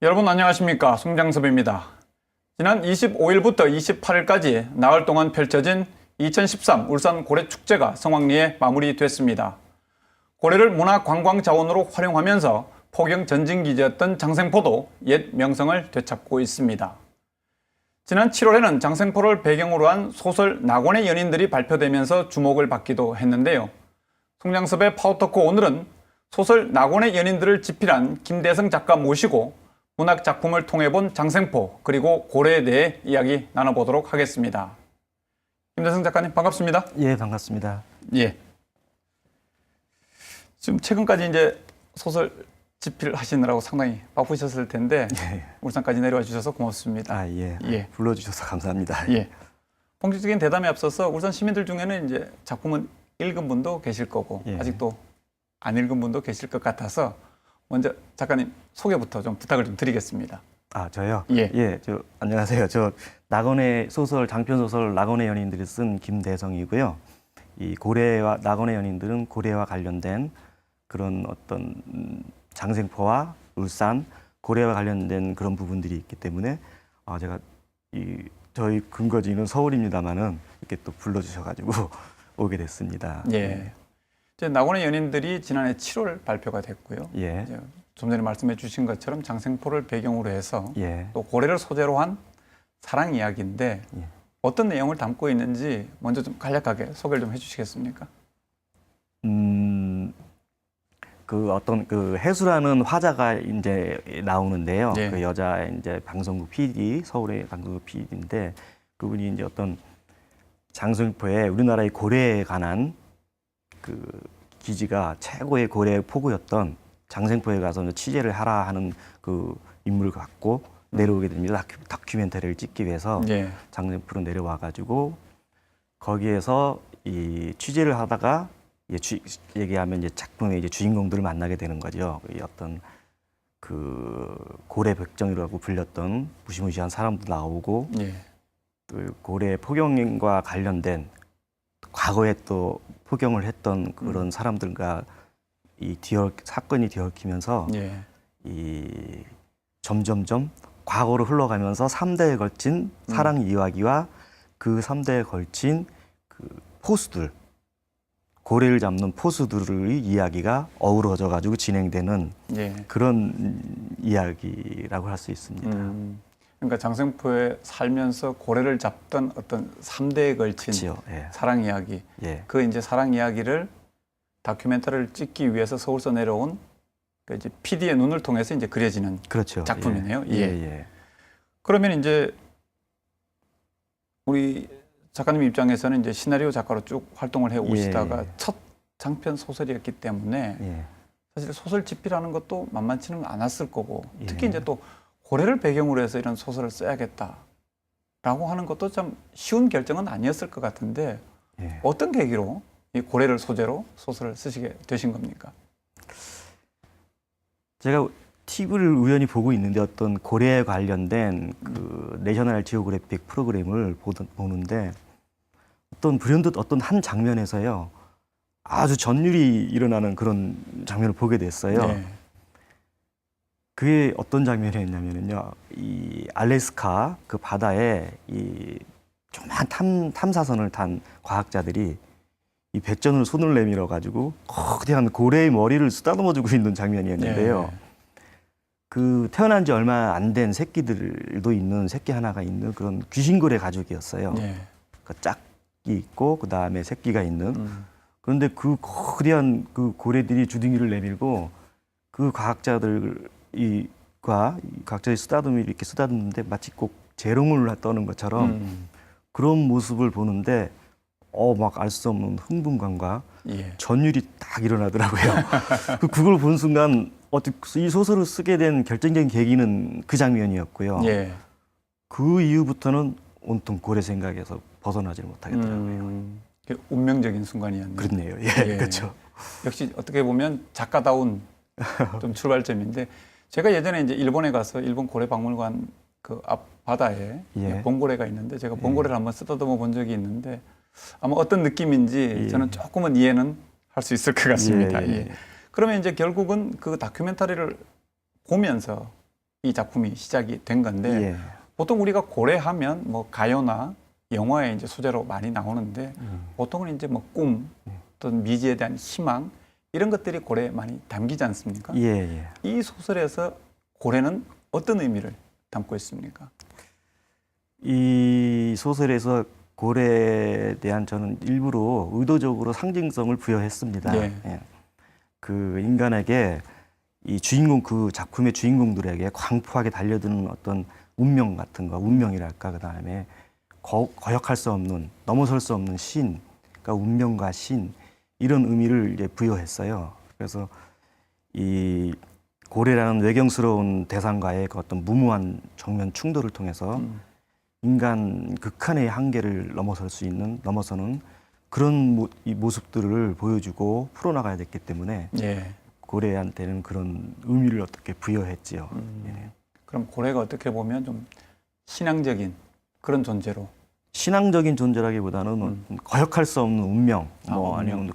여러분 안녕하십니까, 송장섭입니다. 지난 25일부터 28일까지 나흘 동안 펼쳐진 2013 울산 고래축제가 성황리에 마무리됐습니다. 고래를 문화관광자원으로 활용하면서 포경 전진기지였던 장생포도 옛 명성을 되찾고 있습니다. 지난 7월에는 장생포를 배경으로 한 소설 낙원의 연인들이 발표되면서 주목을 받기도 했는데요. 송장섭의 파워토크 오늘은 소설 낙원의 연인들을 집필한 김대성 작가 모시고 문학 작품을 통해 본 장생포 그리고 고래에 대해 이야기 나눠보도록 하겠습니다. 김대성 작가님 반갑습니다. 예, 반갑습니다. 예. 지금 최근까지 이제 소설 집필하시느라고 상당히 바쁘셨을 텐데 울산까지 내려와 주셔서 고맙습니다. 아, 예. 예. 불러주셔서 감사합니다. 예. 본격적인 대담에 앞서서 울산 시민들 중에는 이제 작품은 읽은 분도 계실 거고 예. 아직도 안 읽은 분도 계실 것 같아서 먼저 작가님 소개부터 좀 부탁을 좀 드리겠습니다. 아, 저요? 예. 예, 안녕하세요. 저 낙원의 소설, 장편소설 낙원의 연인들이 쓴 김대성이고요. 이 고래와 낙원의 연인들은 고래와 관련된 그런 어떤 장생포와 울산, 고래와 관련된 그런 부분들이 있기 때문에 제가 저희 근거지는 서울입니다만은 이렇게 또 불러주셔가지고 오게 됐습니다. 예. 이제 낙원의 연인들이 지난해 7월 발표가 됐고요. 예. 이제 좀 전에 말씀해 주신 것처럼 장생포를 배경으로 해서 예. 또 고래를 소재로 한 사랑 이야기인데 예. 어떤 내용을 담고 있는지 먼저 좀 간략하게 소개를 좀 해주시겠습니까? 그 어떤 그 해수라는 화자가 이제 나오는데요. 예. 그 여자 이제 방송국 PD, 서울의 방송국 PD인데 그분이 이제 어떤 장생포에 우리나라의 고래에 관한 그 기지가 최고의 고래 포구였던 장생포에 가서 이제 취재를 하라 하는 그 임무를 갖고 내려오게 됩니다. 다큐멘터리를 찍기 위해서 예. 장생포로 내려와가지고 거기에서 이 취재를 하다가 얘기하면 이제 작품의 이제 주인공들을 만나게 되는 거죠. 이 어떤 그 고래 백정이라고 불렸던 무시무시한 사람도 나오고 예. 그 고래 포경과 관련된 과거에 또 포경을 했던 그런 사람들과 사건이 뒤얽히면서 예. 이 점점점 과거로 흘러가면서 3대에 걸친 사랑 이야기와 그 3대에 걸친 그 포수들, 고래를 잡는 포수들의 이야기가 어우러져 가지고 진행되는 예. 그런 이야기라고 할 수 있습니다. 그러니까 장생포에 살면서 고래를 잡던 어떤 3대에 걸친 그치요. 예. 사랑 이야기. 예. 그 이제 사랑 이야기를 다큐멘터리를 찍기 위해서 서울서 내려온 그 이제 PD의 눈을 통해서 이제 그려지는 그렇죠. 작품이네요. 예. 예. 예. 그러면 이제 우리 작가님 입장에서는 이제 시나리오 작가로 쭉 활동을 해 오시다가 예. 첫 장편 소설이었기 때문에 예. 사실 소설 집필하는 것도 만만치는 않았을 거고 예. 특히 이제 또 고래를 배경으로 해서 이런 소설을 써야겠다라고 하는 것도 참 쉬운 결정은 아니었을 것 같은데 예. 어떤 계기로 이 고래를 소재로 소설을 쓰시게 되신 겁니까? 제가 TV를 우연히 보고 있는데 어떤 고래에 관련된 그 내셔널 지오그래픽 프로그램을 보는데 어떤 불현듯 어떤 한 장면에서요 아주 전율이 일어나는 그런 장면을 보게 됐어요. 네. 그게 어떤 장면이었냐면요, 이 알래스카 그 바다에 이 조그만 탐사선을 탄 과학자들이 이 배전을 손을 내밀어 가지고 거대한 고래의 머리를 쓰다듬어주고 있는 장면이었는데요. 네. 그 태어난 지 얼마 안 된 새끼들도 있는 새끼 하나가 있는 그런 귀신고래 가족이었어요. 네. 그 짝이 있고 그 다음에 새끼가 있는. 그런데 그 거대한 그 고래들이 주둥이를 내밀고 그 과학자들과 과학자의 쓰다듬이 이렇게 쓰다듬는데 마치 꼭 재롱을 떠는 것처럼 그런 모습을 보는데 막 알 수 없는 흥분감과 예. 전율이 딱 일어나더라고요. 그걸 본 순간 이 소설을 쓰게 된 결정적인 계기는 그 장면이었고요. 예. 그 이후부터는 온통 고래 생각에서 벗어나지 못하겠더라고요. 운명적인 순간이었네요. 그렇네요. 예, 예. 그렇죠. 역시 어떻게 보면 작가다운 좀 출발점인데 제가 예전에 이제 일본에 가서 일본 고래박물관 그 앞 바다에 예. 봉고래가 있는데 제가 봉고래를 한번 쓰다듬어 본 적이 있는데 아마 어떤 느낌인지 예. 저는 조금은 이해는 할 수 있을 것 같습니다. 예. 예. 그러면 이제 결국은 그 다큐멘터리를 보면서 이 작품이 시작이 된 건데 예. 보통 우리가 고래하면 뭐 가요나 영화에 이제 소재로 많이 나오는데 보통은 이제 뭐 꿈, 또는 미지에 대한 희망 이런 것들이 고래에 많이 담기지 않습니까? 예, 예. 이 소설에서 고래는 어떤 의미를 담고 있습니까? 이 소설에서 고래에 대한 저는 일부러 의도적으로 상징성을 부여했습니다. 예. 예. 그 인간에게 이 주인공 그 작품의 주인공들에게 광포하게 달려드는 어떤 운명 같은 거, 운명이랄까 그다음에 거역할 수 없는, 넘어설 수 없는 신, 그러니까 운명과 신 이런 의미를 이제 부여했어요. 그래서 이 고래라는 외경스러운 대상과의 그 어떤 무모한 정면 충돌을 통해서 인간 극한의 한계를 넘어서는 그런 이 모습들을 보여주고 풀어나가야 됐기 때문에 예. 고래한테는 그런 의미를 어떻게 부여했지요. 예. 그럼 고래가 어떻게 보면 좀 신앙적인 그런 존재로. 신앙적인 존재라기보다는 거역할 수 없는 운명, 뭐 운명.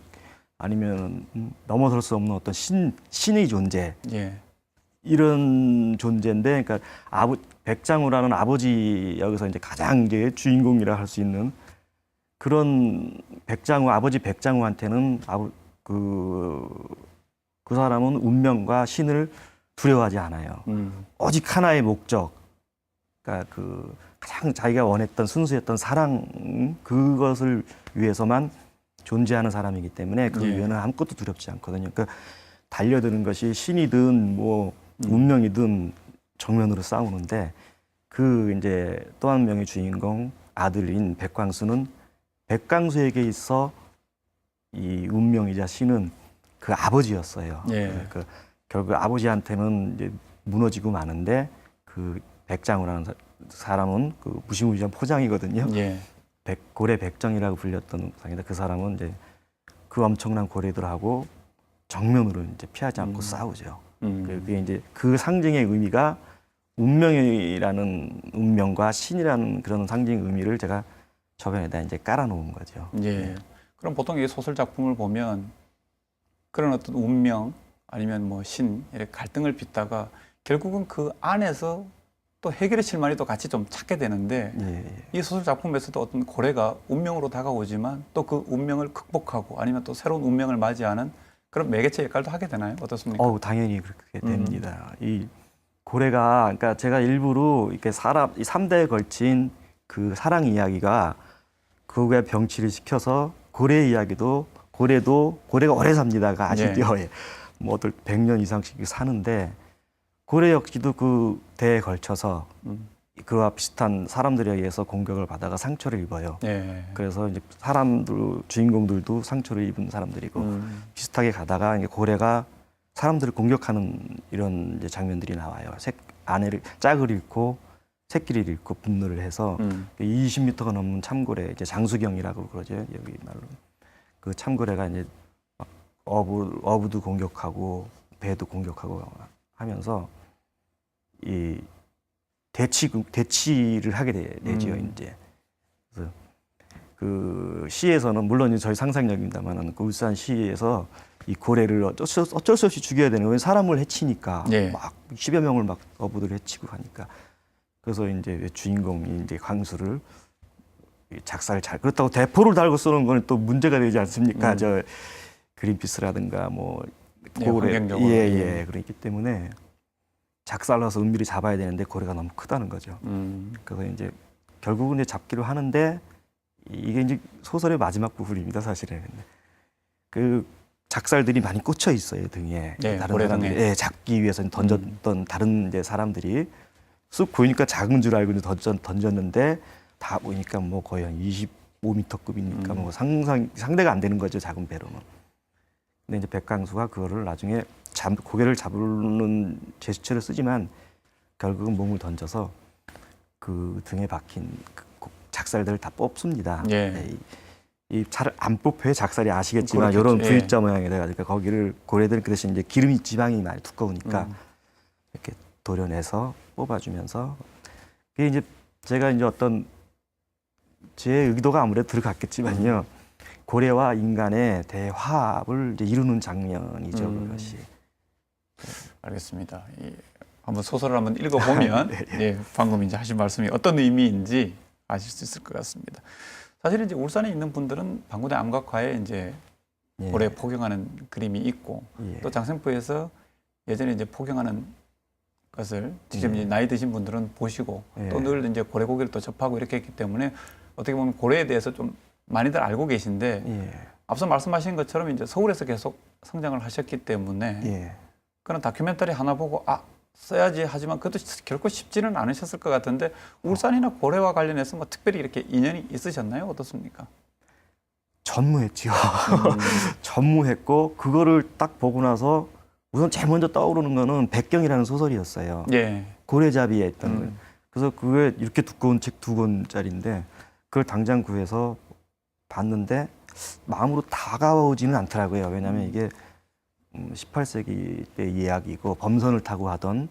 아니면 넘어설 수 없는 어떤 신의 존재 예. 이런 존재인데, 그러니까 백장우라는 아버지 여기서 이제 가장 이제 주인공이라 할 수 있는 그런 아버지 백장우한테는 그 사람은 운명과 신을 두려워하지 않아요. 오직 하나의 목적, 그러니까 그 가장 자기가 원했던 순수했던 사랑 그것을 위해서만 존재하는 사람이기 때문에 그 예. 위에는 아무것도 두렵지 않거든요. 그러니까 달려드는 것이 신이든 뭐 운명이든 정면으로 싸우는데 그 이제 또 한 명의 주인공 아들인 백광수는 백광수에게 있어 이 운명이자 신은 그 아버지였어요. 예. 그 결국 아버지한테는 이제 무너지고 마는데 그 백장우라는 사람은 그 무시무시한 포장이거든요. 예. 고래 백정이라고 불렸던 상인데 그 사람은 이제 그 엄청난 고래들하고 정면으로 이제 피하지 않고 싸우죠. 그게 이제 그 상징의 의미가 운명과 신이라는 그런 상징 의미를 제가 저변에다 이제 깔아놓은 거죠. 예. 그럼 보통 이 소설 작품을 보면 그런 어떤 운명 아니면 뭐 신 이렇게 갈등을 빚다가 결국은 그 안에서 또 해결의 실마리 또 같이 좀 찾게 되는데 예. 이 소설 작품에서도 어떤 고래가 운명으로 다가오지만 또 그 운명을 극복하고 아니면 또 새로운 운명을 맞이하는 그런 매개체 역할도 하게 되나요? 어떻습니까? 당연히 그렇게 됩니다. 이 고래가, 그러니까 제가 일부러 이렇게 이 3대에 걸친 그 사랑 이야기가 그거에 병치를 시켜서 고래 이야기도 고래가 오래 삽니다가 아시죠? 예. 뭐들 100년 이상씩 사는데 고래 역시도 그 대에 걸쳐서 그와 비슷한 사람들에 의해서 공격을 받아가 상처를 입어요. 예. 그래서 이제 주인공들도 상처를 입은 사람들이고 비슷하게 가다가 이제 고래가 사람들을 공격하는 이런 이제 장면들이 나와요. 짝을 잃고 새끼를 잃고 분노를 해서 20m가 넘는 참고래, 이제 장수경이라고 그러죠. 여기 말로 그 참고래가 이제 막 어부도 공격하고 배도 공격하고 하면서 이 대치를 하게 되죠. 이제 그래서 그 시에서는 물론 저희 상상력입니다만은 그 울산 시에서 이 고래를 어쩔 수 없이 죽여야 되는 거예요. 사람을 해치니까 예. 막 10여 명을 막 어부들을 해치고 가니까 그래서 이제 주인공이 이제 광수를 그렇다고 대포를 달고 쏘는 건 또 문제가 되지 않습니까? 저 그린피스라든가 뭐 고래 환경적으로. 예. 그렇기 때문에 작살나서 은밀히 잡아야 되는데 고래가 너무 크다는 거죠. 그래서 이제 결국은 이제 잡기로 하는데 이게 이제 소설의 마지막 부분입니다, 사실은. 그 작살들이 많이 꽂혀 있어요, 등에. 네, 다른 고래 사람들이 등에. 잡기 위해서 던졌던 다른 이제 사람들이 쑥 보이니까 작은 줄 알고 던졌는데 다 보니까 뭐 거의 한 25m급이니까 뭐 상대가 안 되는 거죠, 작은 배로는. 근데 이제 백광수가 그거를 나중에 고개를 잡는 제스처를 쓰지만 결국은 몸을 던져서 그 등에 박힌 작살들을 다 뽑습니다. 예. 이 잘 안 뽑혀요, 작살이 아시겠지만 그렇겠죠. 이런 V자 모양이 돼가지고 거기를 고래들은 그 대신 이제 지방이 많이 두꺼우니까 이렇게 도려내서 뽑아주면서 그게 이제 제가 이제 어떤 제 의도가 아무래도 들어갔겠지만요. 고래와 인간의 대화합을 이제 이루는 장면이죠, 그것이. 알겠습니다. 한번 소설을 한번 읽어보면 네, 예, 방금 이제 하신 말씀이 어떤 의미인지 아실 수 있을 것 같습니다. 사실 이제 울산에 있는 분들은 방구대 암각화에 이제 예. 고래 포경하는 그림이 있고 예. 또 장생포에서 예전에 이제 포경하는 것을 지금 이제 나이 드신 분들은 보시고 예. 또 늘 이제 고래 고기를 또 접하고 이렇게 했기 때문에 어떻게 보면 고래에 대해서 좀 많이들 알고 계신데 예. 앞서 말씀하신 것처럼 이제 서울에서 계속 성장을 하셨기 때문에 예. 그런 다큐멘터리 하나 보고 써야지 하지만 그것도 결코 쉽지는 않으셨을 것 같은데 울산이나 고래와 관련해서 뭐 특별히 이렇게 인연이 있으셨나요? 어떻습니까? 전무했지요. 전무했고 그거를 딱 보고 나서 우선 제일 먼저 떠오르는 거는 백경이라는 소설이었어요. 예. 고래잡이에 있던 거예요. 그래서 그게 이렇게 두꺼운 책 2권짜리인데 그걸 당장 구해서 봤는데 마음으로 다가오지는 않더라고요. 왜냐하면 이게 18세기 때 이야기고 범선을 타고 하던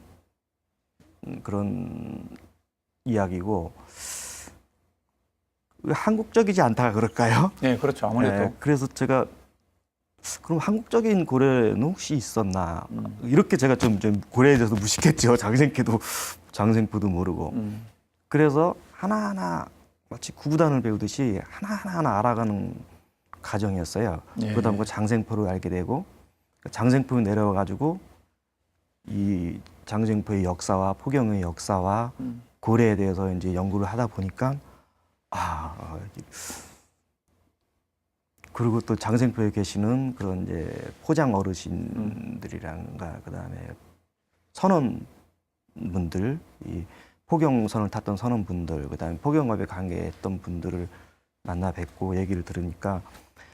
그런 이야기고 한국적이지 않다 그럴까요? 네, 그렇죠. 아무래도. 네, 그래서 제가 그럼 한국적인 고래는 혹시 있었나 이렇게 제가 좀 고래에 대해서 무식했죠. 장생포도 모르고. 그래서 하나하나 마치 구구단을 배우듯이 하나하나 알아가는 과정이었어요. 예. 그러다 보니까 장생포를 알게 되고 장생포에 내려와 가지고 이 장생포의 역사와 포경의 역사와 고래에 대해서 이제 연구를 하다 보니까 그리고 또 장생포에 계시는 그런 이제 포장 어르신들이란가 그다음에 선원분들 이 포경선을 탔던 선원분들 그다음에 포경업에 관계했던 분들을 만나 뵙고 얘기를 들으니까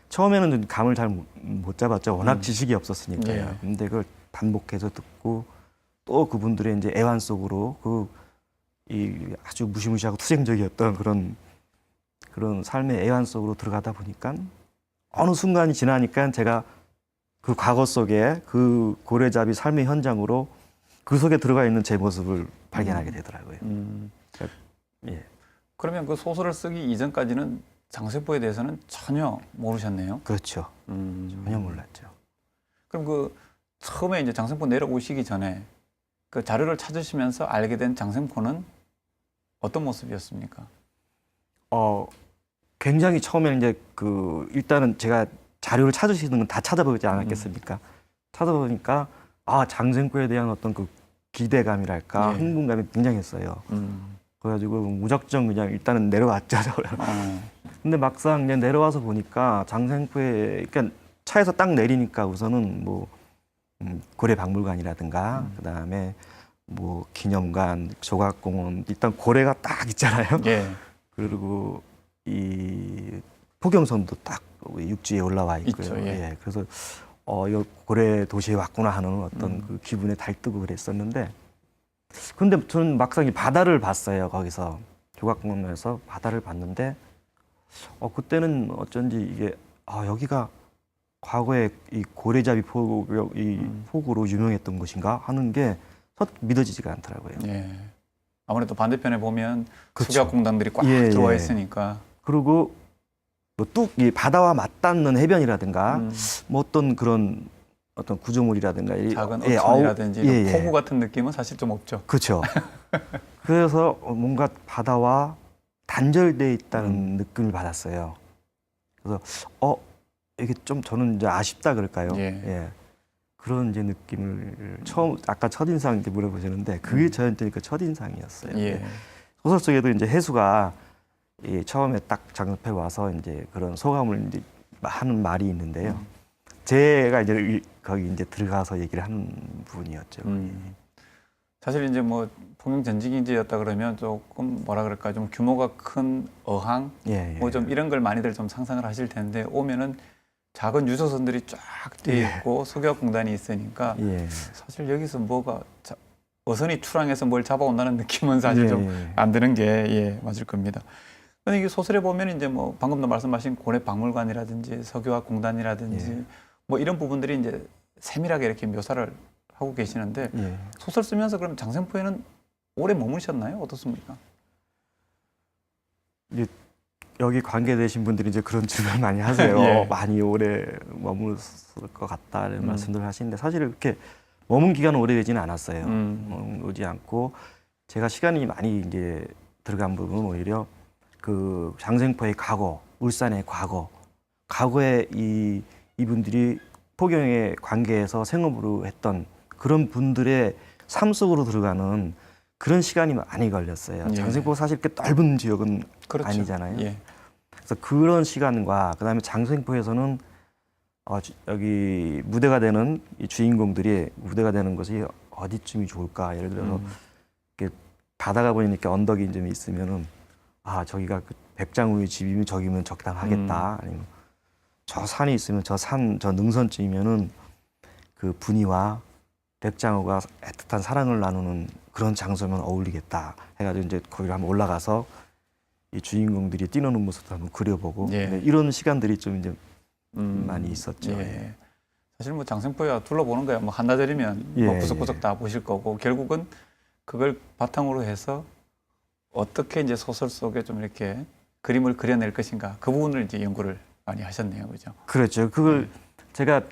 처음에는 좀 감을 잘 못 잡았죠. 워낙 지식이 없었으니까요. 예. 근데 그걸 반복해서 듣고 또 그분들의 이제 애환 속으로 이 아주 무시무시하고 투쟁적이었던 그런 삶의 애환 속으로 들어가다 보니까 어느 순간이 지나니까 제가 그 과거 속에 그 고래잡이 삶의 현장으로 그 속에 들어가 있는 제 모습을 발견하게 되더라고요. 예. 그러면 그 소설을 쓰기 이전까지는 장생포에 대해서는 전혀 모르셨네요. 그렇죠. 전혀 몰랐죠. 그럼 그 처음에 이제 장생포 내려오시기 전에 그 자료를 찾으시면서 알게 된 장생포는 어떤 모습이었습니까? 굉장히 처음에는 이제 일단은 제가 자료를 찾으시는 건 다 찾아보지 않았겠습니까? 찾아보니까 장생포에 대한 어떤 그 기대감이랄까 예. 흥분감이 굉장했어요. 그래가지고 무작정 그냥 일단은 내려왔죠. 근데 막상 이제 내려와서 보니까 장생포에 그러니까 차에서 딱 내리니까 우선은 뭐 고래박물관이라든가 그다음에 뭐 기념관, 조각공원 일단 고래가 딱 있잖아요. 예. 그리고 이 포경선도 딱 육지에 올라와 있고요. 있죠, 예. 예. 그래서 이거 고래 도시에 왔구나 하는 어떤 그 기분에 달뜨고 그랬었는데 근데 저는 막상 이 바다를 봤어요. 거기서 조각공원에서 바다를 봤는데 그때는 어쩐지 이게 여기가 과거에 이 고래잡이 포구로 유명했던 곳인가 하는 게 믿어지지가 않더라고요. 예. 아무래도 반대편에 보면 그렇죠. 숙약공단들이 꽉 예, 들어와 예. 있으니까. 그리고 뭐 뚝 이 바다와 맞닿는 해변이라든가 뭐 어떤 그런 어떤 구조물이라든가 작은 예, 어촌이라든지 예, 예. 포구 같은 느낌은 사실 좀 없죠. 그렇죠. 그래서 뭔가 바다와 단절돼 있다는 느낌을 받았어요. 그래서 이게 좀 저는 이제 아쉽다 그럴까요? 예. 그런 이제 느낌을 아까 첫인상 이제 물어보셨는데 그게 저한테 그 첫인상이었어요. 예. 소설 속에도 이제 해수가 처음에 딱 장급해 와서 이제 그런 소감을 이제 하는 말이 있는데요. 제가 이제 거기 이제 들어가서 얘기를 하는 부분이었죠. 사실 이제 뭐 포경 전지기지였다 그러면 조금 뭐라 그럴까 좀 규모가 큰 어항 예. 뭐 좀 이런 걸 많이들 좀 상상을 하실 텐데 오면은 작은 유조선들이 쫙 돼 있고 석유공단이 있으니까 예. 사실 여기서 뭐가 어선이 출항해서 뭘 잡아온다는 느낌은 사실 예. 좀 안 드는 게 맞을 겁니다. 근데 이게 소설에 보면 이제 뭐 방금도 말씀하신 고래박물관이라든지 석유화공단이라든지 예. 뭐 이런 부분들이 이제 세밀하게 이렇게 묘사를 하고 계시는데 예. 소설 쓰면서 그럼 장생포에는 오래 머무르셨나요? 어떻습니까? 여기 관계되신 분들이 이제 그런 질문 많이 하세요. 예. 많이 오래 머물렀을 것 같다는 말씀들 하시는데 사실 이렇게 머문 기간은 오래되지는 않았어요. 오지 않고 제가 시간이 많이 이제 들어간 부분은 오히려 그 장생포의 과거, 울산의 과거에 이분들이 포경의 관계에서 생업으로 했던 그런 분들의 삶 속으로 들어가는 그런 시간이 많이 걸렸어요. 예. 장생포가 사실 이렇게 넓은 지역은 그렇죠. 아니잖아요. 예. 그래서 그런 시간과 그다음에 장생포에서는 여기 무대가 되는 이 주인공들이 무대가 되는 것이 어디쯤이 좋을까? 예를 들어서 이렇게 바다가 보이니까 언덕이 좀 있으면은 저기가 그 백장우의 집이면 저기면 적당하겠다. 아니면 저 산이 있으면 저 능선쯤이면은 그 분이와 백장우가 애틋한 사랑을 나누는 그런 장소면 어울리겠다. 해가지고 이제 거기를 한번 올라가서 이 주인공들이 뛰노는 모습도 한번 그려보고 예. 네, 이런 시간들이 좀 이제 많이 있었죠. 예. 사실 뭐 장생포야 둘러보는 거야 뭐 한나절이면 예, 뭐 구석구석 다 보실 거고 결국은 그걸 바탕으로 해서 어떻게 이제 소설 속에 좀 이렇게 그림을 그려낼 것인가 그 부분을 이제 연구를 많이 하셨네요, 그죠? 그렇죠. 그걸 제가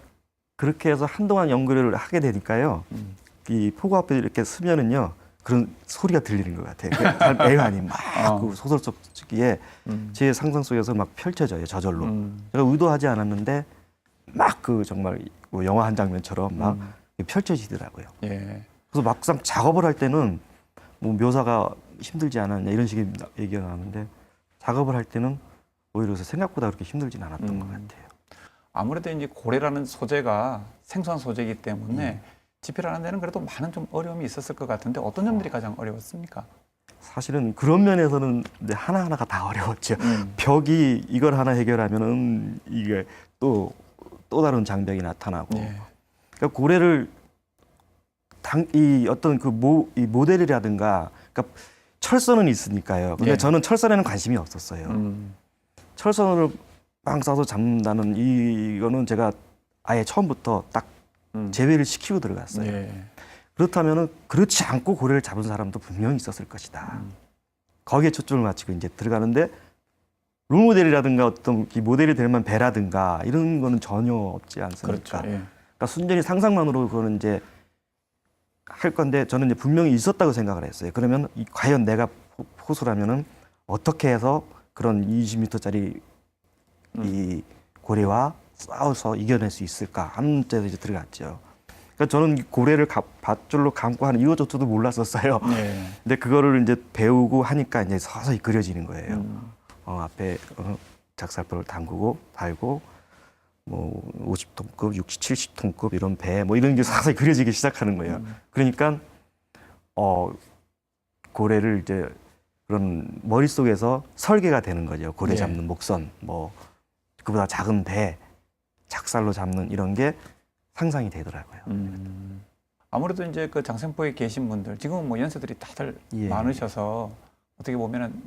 그렇게 해서 한동안 연구를 하게 되니까요. 이 포구 앞에 이렇게 쓰면은요. 그런 소리가 들리는 것 같아요. 잘 애환이 막 그 소설 속에 제 상상 속에서 막 펼쳐져요. 저절로. 제가 의도하지 않았는데 막 그 정말 뭐 영화 한 장면처럼 막 펼쳐지더라고요. 예. 그래서 막상 작업을 할 때는 뭐 묘사가 힘들지 않았냐 이런 식의 얘기가 나왔는데 작업을 할 때는 오히려 생각보다 그렇게 힘들진 않았던 것 같아요. 아무래도 이제 고래라는 소재가 생소한 소재이기 때문에 집필하는 데는 그래도 많은 좀 어려움이 있었을 것 같은데 어떤 점들이 가장 어려웠습니까? 사실은 그런 면에서는 이제 하나하나가 다 어려웠죠. 벽이 이걸 하나 해결하면은 이게 또 다른 장벽이 나타나고. 예. 그러니까 고래를 이 어떤 그 이 모델이라든가 그러니까 철선은 있으니까요. 근데 예. 저는 철선에는 관심이 없었어요. 철선을 빵 싸서 잡는다는 이거는 제가 아예 처음부터 딱 제외를 시키고 들어갔어요. 예. 그렇다면은 그렇지 않고 고래를 잡은 사람도 분명히 있었을 것이다. 거기에 초점을 맞추고 이제 들어가는데 롤모델이라든가 어떤 이 모델이 될 만한 배라든가 이런 거는 전혀 없지 않습니까? 그렇죠. 예. 그러니까 순전히 상상만으로 그거는 이제 할 건데 저는 이제 분명히 있었다고 생각을 했어요. 그러면 과연 내가 호수라면은 어떻게 해서 그런 20m짜리 이 고래와 싸워서 이겨낼 수 있을까 하는 데서 이제 들어갔죠. 그러니까 저는 고래를 밧줄로 감고 하는 이거조차도 몰랐었어요. 예. 근데 그거를 이제 배우고 하니까 이제 서서히 그려지는 거예요. 앞에 작살포를 달고 뭐 50톤급, 60, 70톤급 이런 배 뭐 이런 게 서서히 그려지기 시작하는 거예요. 그러니까 고래를 이제 그런 머릿속에서 설계가 되는 거죠. 고래 예. 잡는 목선, 뭐 그보다 작은 배, 작살로 잡는 이런 게 상상이 되더라고요. 아무래도 이제 그 장생포에 계신 분들 지금은 뭐 연세들이 다들 예. 많으셔서 어떻게 보면은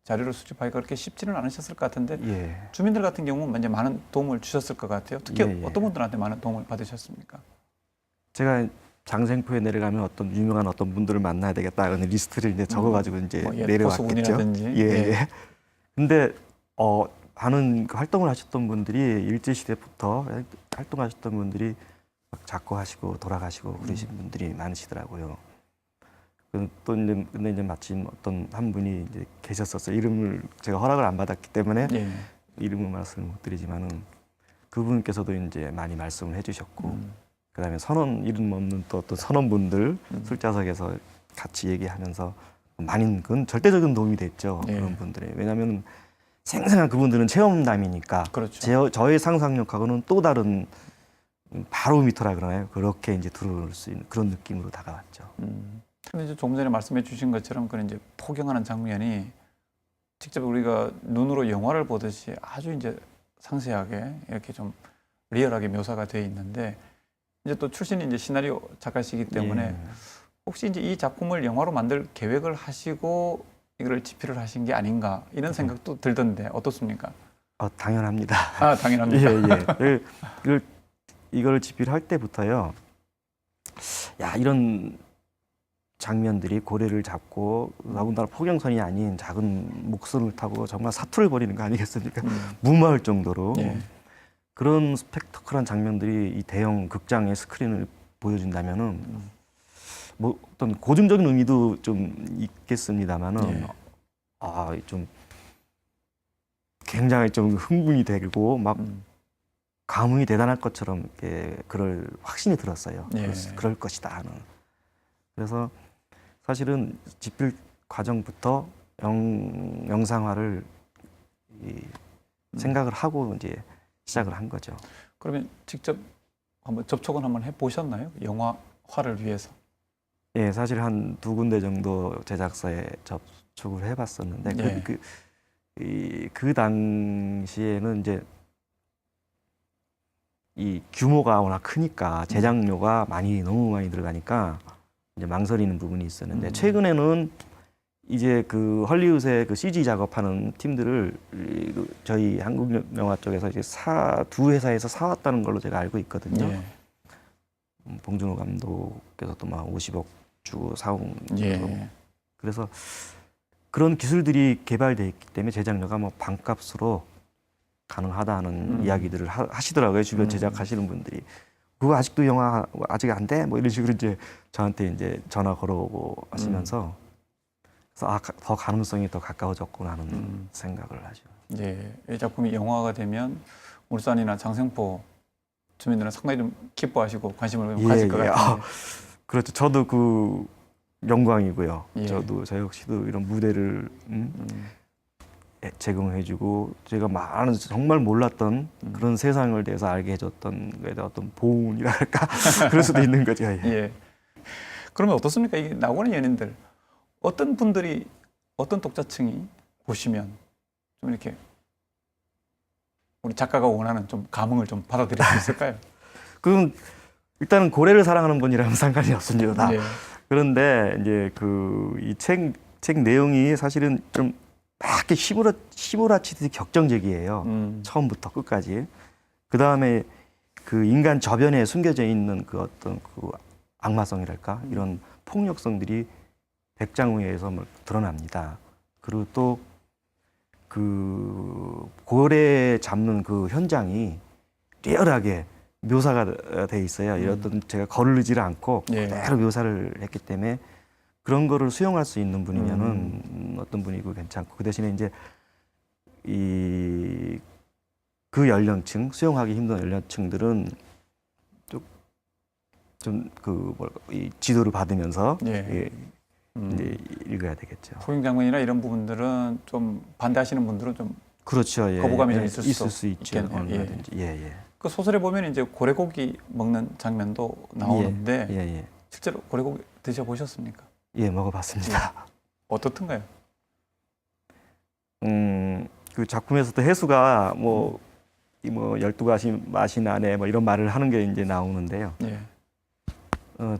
자료를 수집하기가 그렇게 쉽지는 않으셨을 것 같은데 예. 주민들 같은 경우는 이제 많은 도움을 주셨을 것 같아요. 특히 예, 예. 어떤 분들한테 많은 도움을 받으셨습니까? 제가 장생포에 내려가면 어떤 유명한 어떤 분들을 만나야 되겠다 하는 리스트를 이제 적어가지고 이제 뭐 내려왔겠죠. 포수분이라든지. 예. 예. 근데 많은 그 활동을 하셨던 분들이 일제 시대부터 활동하셨던 분들이 막 작고하시고 돌아가시고 그러신 분들이 많으시더라고요. 또 이제 근데 이제 마침 어떤 한 분이 이제 계셨었어요. 이름을 제가 허락을 안 받았기 때문에 예. 이름을 말씀을 못 드리지만은 그분께서도 이제 많이 말씀을 해주셨고 그다음에 이름 없는 또 어떤 선원분들 술자석에서 같이 얘기하면서 많은 그건 절대적인 도움이 됐죠. 예. 그런 분들이 왜냐하면 생생한 그분들은 체험담이니까 그렇죠. 저의 상상력하고는 또 다른 바로미터라 그러나요? 그렇게 이제 들어올 수 있는 그런 느낌으로 다가왔죠. 근데 이제 조금 전에 말씀해 주신 것처럼 그런 이제 포경하는 장면이 직접 우리가 눈으로 영화를 보듯이 아주 이제 상세하게 이렇게 좀 리얼하게 묘사가 되어 있는데 이제 또 출신이 이제 시나리오 작가시기 때문에 예. 혹시 이제 이 작품을 영화로 만들 계획을 하시고 이걸 집필을 하신 게 아닌가 이런 생각도 들던데 어떻습니까? 당연합니다. 아, 당연합니다. 예. 이걸 집필할 때부터요. 야, 이런 장면들이 고래를 잡고 더군다나 포경선이 아닌 작은 목선을 타고 정말 사투를 벌이는 거 아니겠습니까? 무마할 정도로 예. 그런 스펙터클한 장면들이 이 대형 극장의 스크린을 보여준다면은 뭐 어떤 고증적인 의미도 좀 있겠습니다만은 좀 굉장히 좀 흥분이 되고 막 감흥이 대단할 것처럼 이렇게 그럴 확신이 들었어요. 예. 그럴 것이다 하는. 그래서 사실은 집필 과정부터 영상화를 생각을 하고 이제 시작을 한 거죠. 그러면 직접 한번 접촉은 한번 해보셨나요? 영화화를 위해서? 예, 사실 한 2군데 정도 제작사에 접촉을 해봤었는데 예. 그 당시에는 이제 이 규모가 워낙 크니까 제작료가 너무 많이 들어가니까 이제 망설이는 부분이 있었는데 최근에는 이제 그 헐리우드의 그 CG 작업하는 팀들을 저희 한국 영화 쪽에서 이제 두 회사에서 사왔다는 걸로 제가 알고 있거든요. 예. 봉준호 감독께서도 막 50억 주고 사온. 예. 그래서 그런 기술들이 개발되어 있기 때문에 제작료가 뭐 반값으로 가능하다는 이야기들을 하시더라고요. 주변 제작하시는 분들이. 그거 아직도 영화 아직 안 돼? 뭐 이런 식으로 이제 저한테 이제 전화 걸어오고 하시면서 그래서 더 가능성이 더 가까워졌구나 하는 생각을 하죠. 예. 이 작품이 영화가 되면 울산이나 장생포 주민들은 상당히 좀 기뻐하시고 관심을 가질 것 같아요. 그렇죠. 저도 그 영광이고요. 예. 저 역시도 이런 무대를 제공해주고 제가 많은 정말 몰랐던 그런 세상을 대해서 알게 해줬던 거에 대한 어떤 보은이랄까 그럴 수도 있는 거죠. 예. 예. 그러면 어떻습니까? 이게 낙원의 연인들 어떤 분들이 어떤 독자층이 보시면 좀 이렇게 우리 작가가 원하는 좀 감흥을 좀 받아들일 수 있을까요? 그럼 일단은 고래를 사랑하는 분이라면 상관이 없습니다. 예. 그런데 이제 이 책 내용이 사실은 좀 막 이렇게 휘몰아치듯이 격정적이에요. 처음부터 끝까지. 그 다음에 그 인간 저변에 숨겨져 있는 그 어떤 그 악마성이랄까 이런 폭력성들이 백장우에서 드러납니다. 그리고 또 그 고래 잡는 그 현장이 리얼하게 묘사가 돼 있어요. 이런 제가 거르지를 않고 예. 그대로 묘사를 했기 때문에 그런 거를 수용할 수 있는 분이면은 어떤 분이고 괜찮고 그 대신에 이제 그 연령층 수용하기 힘든 연령층들은 좀 이 지도를 받으면서 예. 이제 읽어야 되겠죠. 포용 장면이나 이런 부분들은 좀 반대하시는 분들은 좀 그렇죠. 예. 거부감이 좀 있을 수 있죠. 있겠네요. 얼마든지. 예. 그 소설에 보면 이제 고래고기 먹는 장면도 나오는데 예. 실제로 고래고기 드셔보셨습니까? 예, 먹어봤습니다. 어떻던가요? 그 작품에서도 해수가 뭐 12가지 맛이 나네 뭐 이런 말을 하는 게 이제 나오는데요. 예.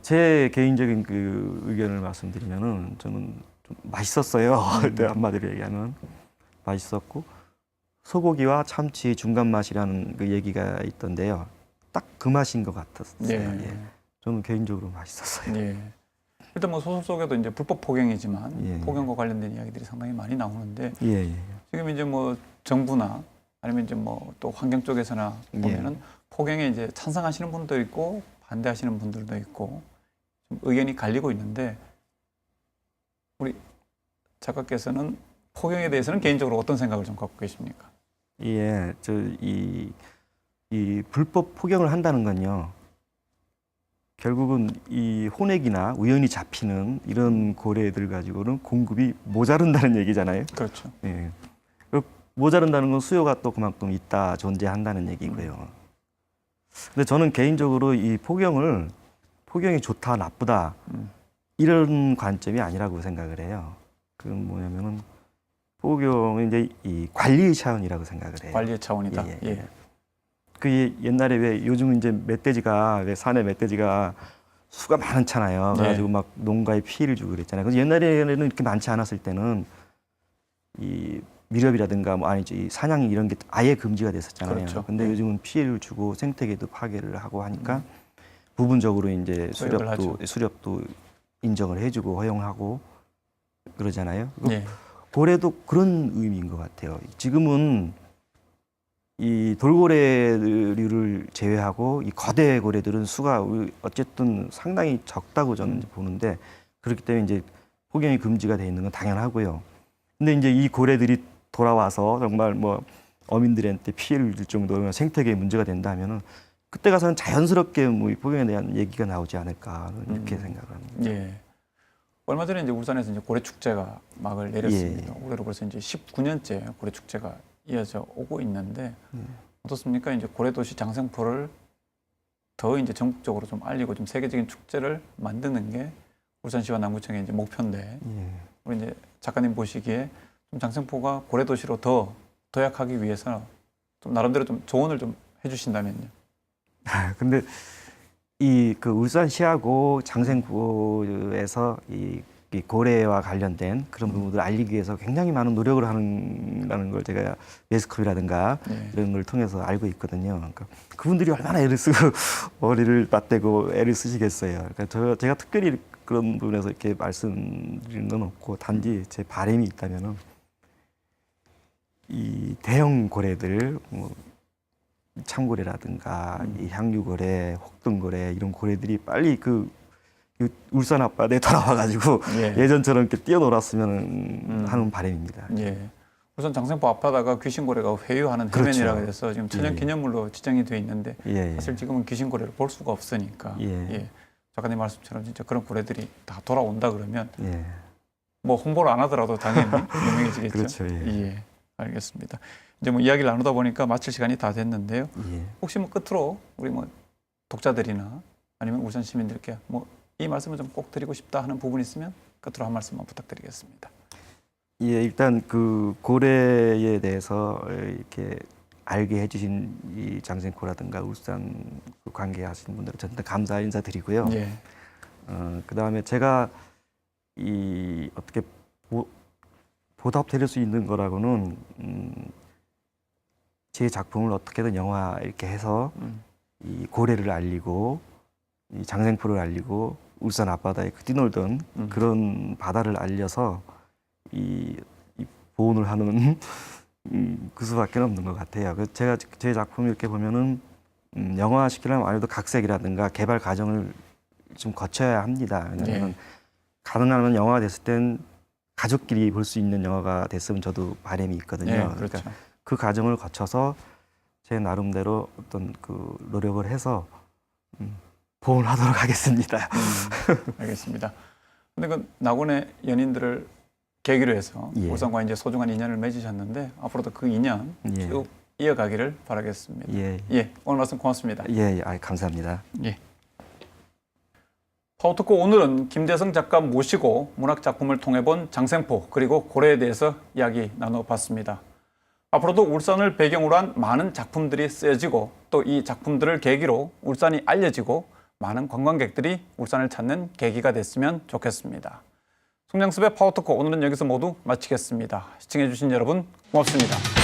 제 개인적인 그 의견을 말씀드리면은 저는 좀 맛있었어요. 한마디로 얘기하면 맛있었고 소고기와 참치 중간 맛이라는 그 얘기가 있던데요. 딱 그 맛인 것 같았어요. 예. 저는 개인적으로 맛있었어요. 예. 일단 뭐 소설 속에도 이제 불법 포경이지만 예. 포경과 관련된 이야기들이 상당히 많이 나오는데 예. 지금 이제 뭐 정부나 아니면 이제 뭐 또 환경 쪽에서나 보면은 포경에 이제 찬성하시는 분도 있고 반대하시는 분들도 있고 좀 의견이 갈리고 있는데 우리 작가께서는 포경에 대해서는 개인적으로 어떤 생각을 좀 갖고 계십니까? 예, 이 불법 포경을 한다는 건요. 결국은 이 혼액이나 우연히 잡히는 이런 고래들 가지고는 공급이 모자른다는 얘기잖아요. 그렇죠. 예. 모자른다는 건 수요가 또 그만큼 있다 존재한다는 얘기고요. 근데 저는 개인적으로 이 포경이 좋다 나쁘다 이런 관점이 아니라고 생각을 해요. 그건 뭐냐면은 포경은 이제 이 관리의 차원이라고 생각을 해요. 관리의 차원이다. 예. 그 옛날에 왜 요즘 이제 왜 산에 멧돼지가 수가 많잖아요. 그래가지고 막 농가에 피해를 주고 그랬잖아요. 그래서 옛날에는 이렇게 많지 않았을 때는 이 밀렵이라든가 뭐 아니죠 이 사냥이 이런 게 아예 금지가 됐었잖아요. 그렇죠. 근데 요즘은 피해를 주고 생태계도 파괴를 하고 하니까 부분적으로 이제 수렵도 인정을 해주고 허용하고 그러잖아요. 예. 고래도 그런 의미인 것 같아요. 지금은 이 돌고래류를 제외하고 이 거대 고래들은 수가 어쨌든 상당히 적다고 저는 보는데, 그렇기 때문에 이제 폭염이 금지가 돼 있는 건 당연하고요. 근데 이제 이 고래들이 돌아와서 정말 뭐 어민들한테 피해를 줄 정도면 생태계에 문제가 된다면은 그때 가서는 자연스럽게 뭐 이 폭염에 대한 얘기가 나오지 않을까 이렇게 생각합니다. 예. 얼마 전에 이제 울산에서 이제 고래 축제가 막을 내렸습니다. 올해로 벌써 이제 19년째 고래 축제가 이어져 오고 있는데 어떻습니까? 이제 고래 도시 장생포를 더 이제 전국적으로 좀 알리고 좀 세계적인 축제를 만드는 게 울산시와 남구청의 이제 목표인데, 우리 이제 작가님 보시기에 좀 장생포가 고래 도시로 더 도약하기 위해서 좀 나름대로 좀 조언을 좀 해주신다면요. 근데 이 그 울산시하고 장생포에서 이 고래와 관련된 그런 부분들을 알리기 위해서 굉장히 많은 노력을 하는다는 걸 제가 매스컴이라든가 이런 걸 통해서 알고 있거든요. 그러니까 그분들이 얼마나 애를 쓰고 머리를 맞대고 애를 쓰시겠어요. 그러니까 제가 특별히 그런 부분에서 이렇게 말씀드리는 건 없고, 단지 제 바람이 있다면은 이 대형 고래들, 뭐 참고래라든가 이 향유고래, 혹등고래 이런 고래들이 빨리 그 울산 앞바다에 돌아와가지고 예전처럼 이렇게 뛰어놀았으면 하는 바람입니다. 예. 우선 장생포 앞바다가 귀신고래가 회유하는 그렇죠. 해변이라고 해서 지금 천연기념물로 지정이 되어 있는데 사실 지금은 귀신고래를 볼 수가 없으니까 작가님 말씀처럼 진짜 그런 고래들이 다 돌아온다 그러면 뭐 홍보를 안 하더라도 당연히 유명해지겠죠. 그렇죠. 예. 알겠습니다. 이제 뭐 이야기를 나누다 보니까 마칠 시간이 다 됐는데요. 혹시 뭐 끝으로 우리 뭐 독자들이나 아니면 울산 시민들께 뭐 이 말씀을 좀 꼭 드리고 싶다 하는 부분이 있으면 끝으로 한 말씀만 부탁드리겠습니다. 예, 일단 그 고래에 대해서 이렇게 알게 해주신 이 장생포라든가 울산 관계하시는 분들 저한테 감사 인사드리고요. 그 다음에 제가 이 어떻게 보답드릴 수 있는 거라고는 제 작품을 어떻게든 영화 이렇게 해서 이 고래를 알리고 이 장생포를 알리고 울산 앞바다에 뛰놀던 그런 바다를 알려서 이 보온을 하는 그 수밖에 없는 것 같아요. 그래서 제가 제 작품 이렇게 보면은 영화 시키려면 아무래도 각색이라든가 개발 과정을 좀 거쳐야 합니다. 왜냐하면 가능하면 영화가 됐을 땐 가족끼리 볼 수 있는 영화가 됐으면 저도 바람이 있거든요. 그렇죠. 그러니까 그 과정을 거쳐서 제 나름대로 어떤 그 노력을 해서 보온하도록 하겠습니다. 알겠습니다. 근데 그 낙원의 연인들을 계기로 해서 울산과 이제 소중한 인연을 맺으셨는데 앞으로도 그 인연 쭉 이어가기를 바라겠습니다. 오늘 말씀 고맙습니다. 감사합니다. 파워토크 오늘은 김대성 작가 모시고 문학 작품을 통해 본 장생포 그리고 고래에 대해서 이야기 나눠봤습니다. 앞으로도 울산을 배경으로 한 많은 작품들이 쓰여지고 또 이 작품들을 계기로 울산이 알려지고 많은 관광객들이 울산을 찾는 계기가 됐으면 좋겠습니다. 송량섭의 파워토크 오늘은 여기서 모두 마치겠습니다. 시청해주신 여러분 고맙습니다.